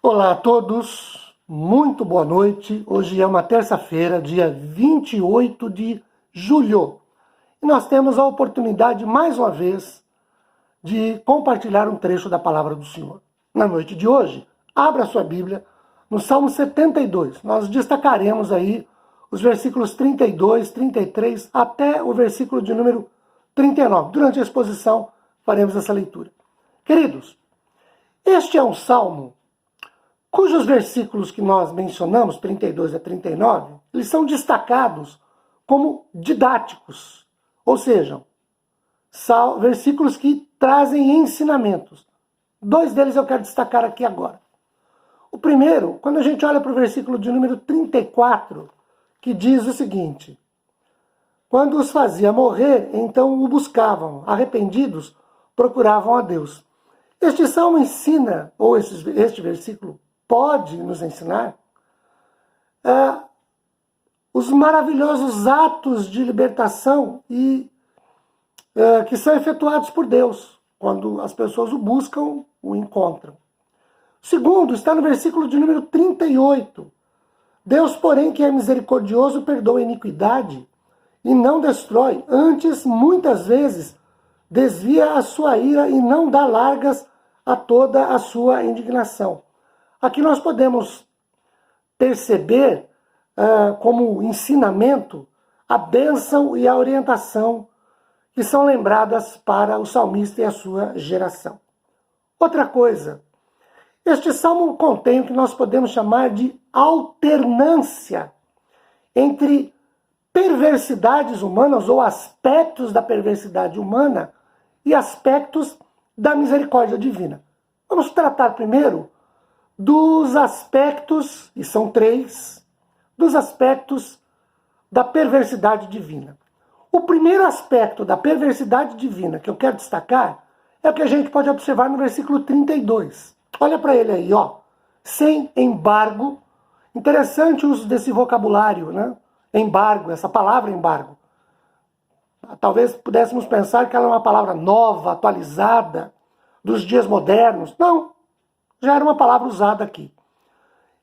Olá a todos, muito boa noite. Hoje é uma terça-feira, dia 28 de julho. E nós temos a oportunidade, mais uma vez, de compartilhar um trecho da palavra do Senhor. Na noite de hoje, abra sua Bíblia no Salmo 72. Nós destacaremos aí os versículos 32, 33 até o versículo de número 39. Durante a exposição, faremos essa leitura. Queridos, este é um salmo cujos versículos que nós mencionamos, 32 a 39, eles são destacados como didáticos, ou seja, versículos que trazem ensinamentos. Dois deles eu quero destacar aqui agora. O primeiro, quando a gente olha para o versículo de número 34, que diz o seguinte: quando os fazia morrer, então o buscavam, arrependidos, procuravam a Deus. Este salmo ensina, ou este versículo pode nos ensinar os maravilhosos atos de libertação que são efetuados por Deus, quando as pessoas o buscam, o encontram. O segundo está no versículo de número 38. Deus, porém, que é misericordioso, perdoa a iniquidade e não destrói, antes, muitas vezes, desvia a sua ira e não dá largas a toda a sua indignação. Aqui nós podemos perceber como ensinamento a bênção e a orientação que são lembradas para o salmista e a sua geração. Outra coisa, este salmo contém o que nós podemos chamar de alternância entre perversidades humanas ou aspectos da perversidade humana e aspectos da misericórdia divina. Vamos tratar primeiro dos aspectos, e são três, dos aspectos da perversidade divina. O primeiro aspecto da perversidade divina que eu quero destacar é o que a gente pode observar no versículo 32. Olha para ele aí, ó. Sem embargo. Interessante o uso desse vocabulário, né? Embargo, essa palavra embargo. Talvez pudéssemos pensar que ela é uma palavra nova, atualizada, dos dias modernos. Não. Já era uma palavra usada aqui.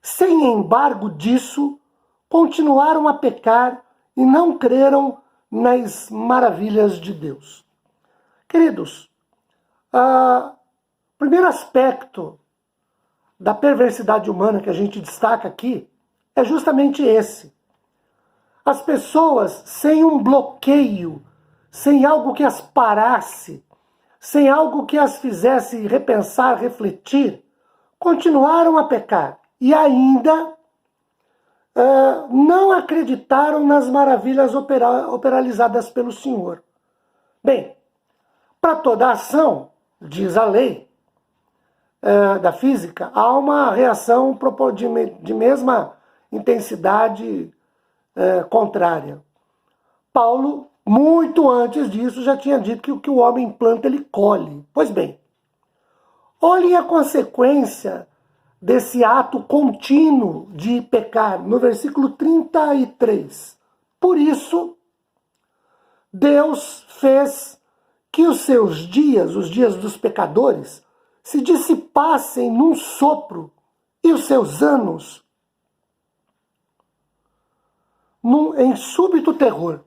Sem embargo disso, continuaram a pecar e não creram nas maravilhas de Deus. Queridos, o primeiro aspecto da perversidade humana que a gente destaca aqui é justamente esse. As pessoas sem um bloqueio, sem algo que as parasse, sem algo que as fizesse repensar, refletir, continuaram a pecar e ainda não acreditaram nas maravilhas operalizadas pelo Senhor. Bem, para toda ação, diz a lei da física, há uma reação de mesma intensidade contrária. Paulo, muito antes disso, já tinha dito que o que o homem planta, ele colhe. Pois bem, olhem a consequência desse ato contínuo de pecar, no versículo 33. Por isso, Deus fez que os seus dias, os dias dos pecadores, se dissipassem num sopro, e os seus anos em súbito terror.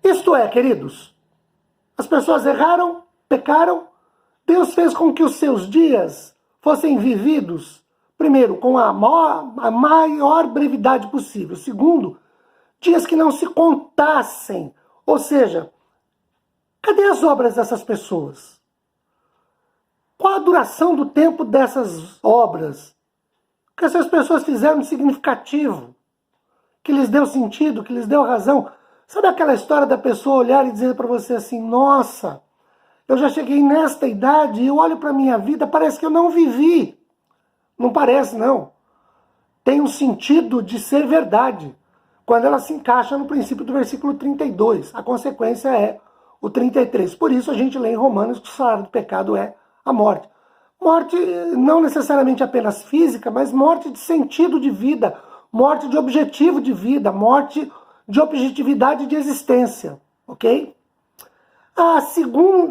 Isto é, queridos, as pessoas erraram, pecaram, Deus fez com que os seus dias fossem vividos, primeiro, com a maior brevidade possível. Segundo, dias que não se contassem. Ou seja, cadê as obras dessas pessoas? Qual a duração do tempo dessas obras? O que essas pessoas fizeram de significativo? Que lhes deu sentido, que lhes deu razão? Sabe aquela história da pessoa olhar e dizer para você assim: nossa, eu já cheguei nesta idade e eu olho para a minha vida, parece que eu não vivi. Não parece, não. Tem um sentido de ser verdade, quando ela se encaixa no princípio do versículo 32. A consequência é o 33. Por isso a gente lê em Romanos que o salário do pecado é a morte. Morte não necessariamente apenas física, mas morte de sentido de vida, morte de objetivo de vida, morte de objetividade de existência. Ok? O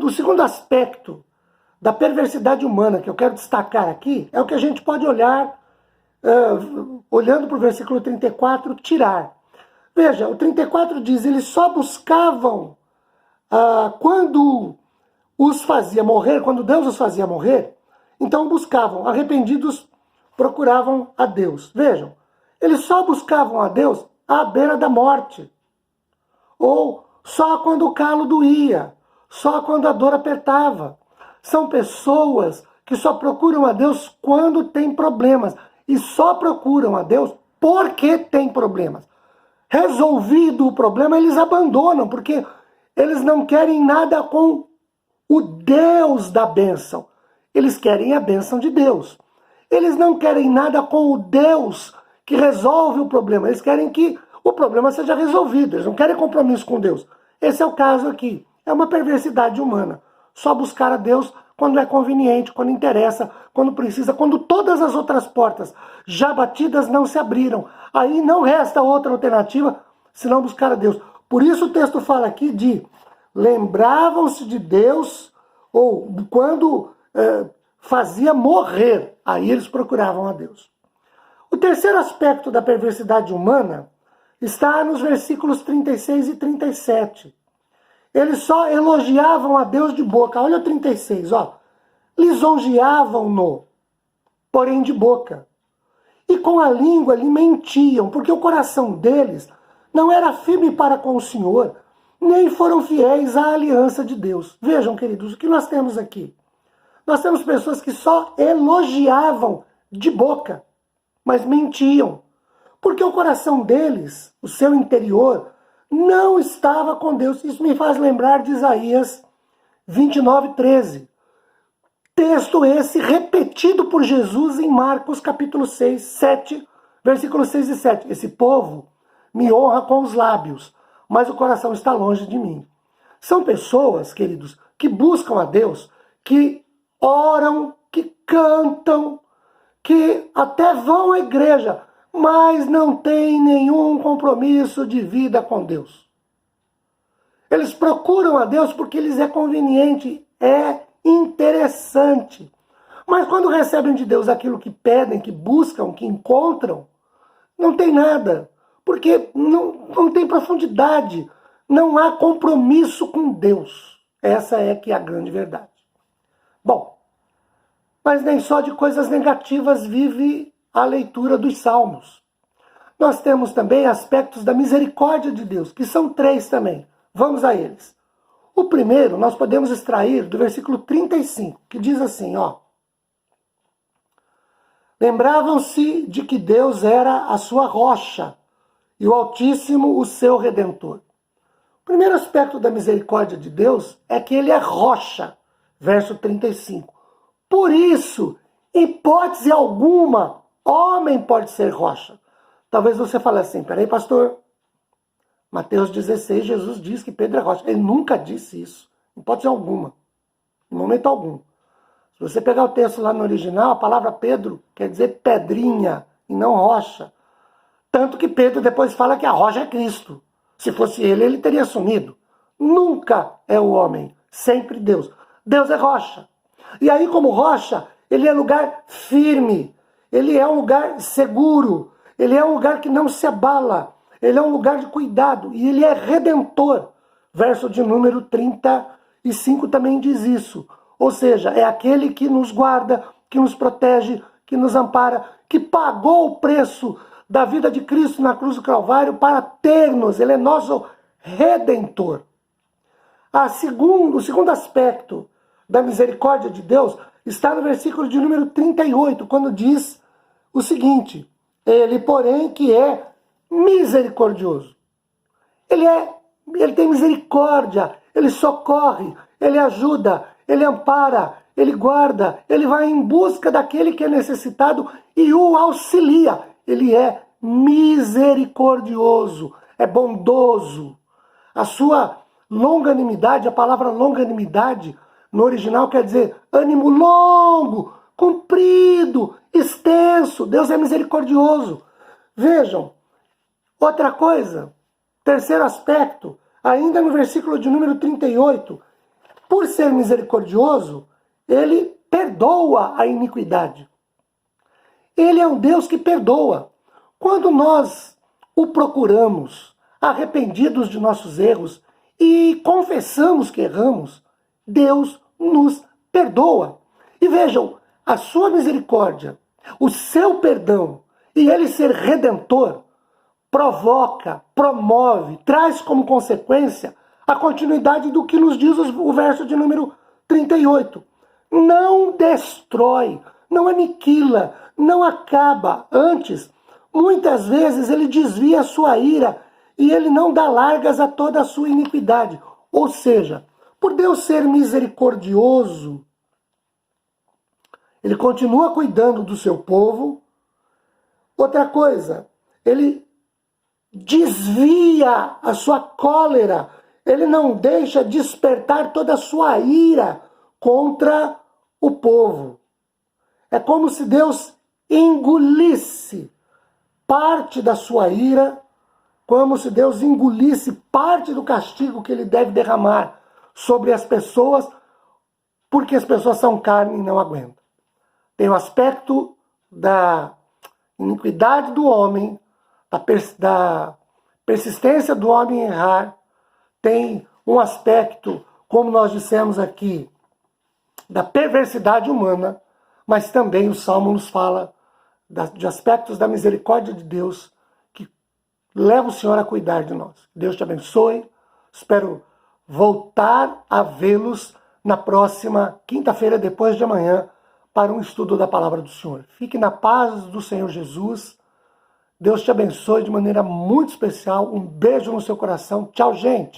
segundo aspecto da perversidade humana que eu quero destacar aqui é o que a gente pode olhar, olhando para o versículo 34, tirar. Veja, o 34 diz, eles só buscavam quando os fazia morrer, quando Deus os fazia morrer, então buscavam, arrependidos, procuravam a Deus. Vejam, eles só buscavam a Deus à beira da morte, ou só quando o calo doía, só quando a dor apertava. São pessoas que só procuram a Deus quando tem problemas, e só procuram a Deus porque tem problemas. Resolvido o problema, eles abandonam, porque eles não querem nada com o Deus da bênção. Eles querem a bênção de Deus. Eles não querem nada com o Deus que resolve o problema. Eles querem que o problema seja resolvido. Eles não querem compromisso com Deus. Esse é o caso aqui. É uma perversidade humana. Só buscar a Deus quando é conveniente, quando interessa, quando precisa, quando todas as outras portas já batidas não se abriram. Aí não resta outra alternativa senão buscar a Deus. Por isso o texto fala aqui de lembravam-se de Deus, ou quando fazia morrer, aí eles procuravam a Deus. O terceiro aspecto da perversidade humana está nos versículos 36 e 37. Eles só elogiavam a Deus de boca. Olha o 36, ó. Lisonjeavam-no, porém de boca. E com a língua lhe mentiam, porque o coração deles não era firme para com o Senhor, nem foram fiéis à aliança de Deus. Vejam, queridos, o que nós temos aqui? Nós temos pessoas que só elogiavam de boca, mas mentiam. Porque o coração deles, o seu interior, não estava com Deus. Isso me faz lembrar de Isaías 29:13. Texto esse repetido por Jesus em Marcos capítulo 6, 7, versículos 6 e 7. Esse povo me honra com os lábios, mas o coração está longe de mim. São pessoas, queridos, que buscam a Deus, que oram, que cantam, que até vão à igreja, mas não têm nenhum compromisso de vida com Deus. Eles procuram a Deus porque lhes é conveniente, é interessante. Mas quando recebem de Deus aquilo que pedem, que buscam, que encontram, não tem nada. Porque não tem profundidade, não há compromisso com Deus. Essa é que é a grande verdade. Bom, mas nem só de coisas negativas vive a leitura dos Salmos. Nós temos também aspectos da misericórdia de Deus, que são 3 também. Vamos a eles. O primeiro nós podemos extrair do versículo 35, que diz assim, ó. Lembravam-se de que Deus era a sua rocha, e o Altíssimo o seu Redentor. O primeiro aspecto da misericórdia de Deus é que ele é rocha, verso 35. Por isso, em hipótese alguma, homem pode ser rocha. Talvez você fale assim, peraí, pastor, Mateus 16, Jesus diz que Pedro é rocha. Ele nunca disse isso, em hipótese alguma, em momento algum. Se você pegar o texto lá no original, a palavra Pedro quer dizer pedrinha e não rocha. Tanto que Pedro depois fala que a rocha é Cristo. Se fosse ele, ele teria assumido. Nunca é o homem, sempre Deus. Deus é rocha. E aí, como rocha, ele é lugar firme. Ele é um lugar seguro. Ele é um lugar que não se abala. Ele é um lugar de cuidado. E ele é redentor. Verso de número 35 também diz isso. Ou seja, é aquele que nos guarda, que nos protege, que nos ampara, que pagou o preço da vida de Cristo na cruz do Calvário para ter-nos. Ele é nosso redentor. O segundo aspecto da misericórdia de Deus está no versículo de número 38, quando diz o seguinte: ele, porém, que é misericordioso. Ele tem misericórdia, ele socorre, ele ajuda, ele ampara, ele guarda, ele vai em busca daquele que é necessitado e o auxilia. Ele é misericordioso, é bondoso. A sua longanimidade, a palavra longanimidade no original quer dizer ânimo longo, comprido, extenso. Deus é misericordioso. Vejam, outra coisa, terceiro aspecto, ainda no versículo de número 38, por ser misericordioso, ele perdoa a iniquidade. Ele é um Deus que perdoa. Quando nós o procuramos, arrependidos de nossos erros, e confessamos que erramos, Deus nos perdoa. E vejam, a sua misericórdia, o seu perdão e ele ser redentor, provoca, promove, traz como consequência a continuidade do que nos diz o verso de número 38. Não destrói, não aniquila, não acaba. Antes, muitas vezes ele desvia a sua ira e ele não dá largas a toda a sua iniquidade. Ou seja, por Deus ser misericordioso, ele continua cuidando do seu povo. Outra coisa, ele desvia a sua cólera, ele não deixa despertar toda a sua ira contra o povo. É como se Deus engolisse parte da sua ira, como se Deus engolisse parte do castigo que ele deve derramar sobre as pessoas, porque as pessoas são carne e não aguentam. Tem o aspecto da iniquidade do homem, da persistência do homem em errar. Tem um aspecto, como nós dissemos aqui, da perversidade humana, mas também o Salmo nos fala de aspectos da misericórdia de Deus que leva o Senhor a cuidar de nós. Deus te abençoe. Espero voltar a vê-los na próxima quinta-feira, depois de amanhã, para um estudo da palavra do Senhor. Fique na paz do Senhor Jesus. Deus te abençoe de maneira muito especial. Um beijo no seu coração. Tchau, gente!